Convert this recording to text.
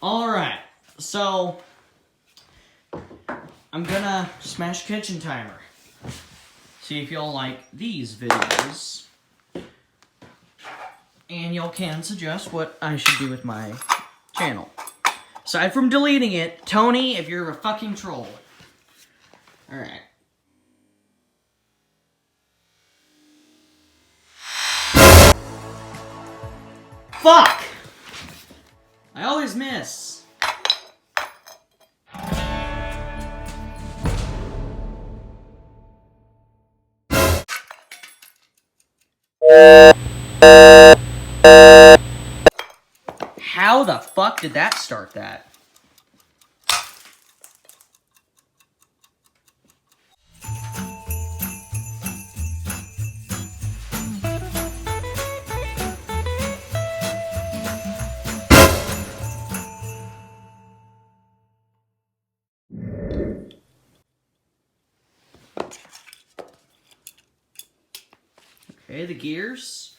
Alright, so I'm gonna smash kitchen timer. See if y'all like these videos. And y'all can suggest what I should do with my channel. Aside from deleting it, Tony, if you're a fucking troll. Alright. Fuck! I always miss. How the fuck did that start that? Okay, the gears.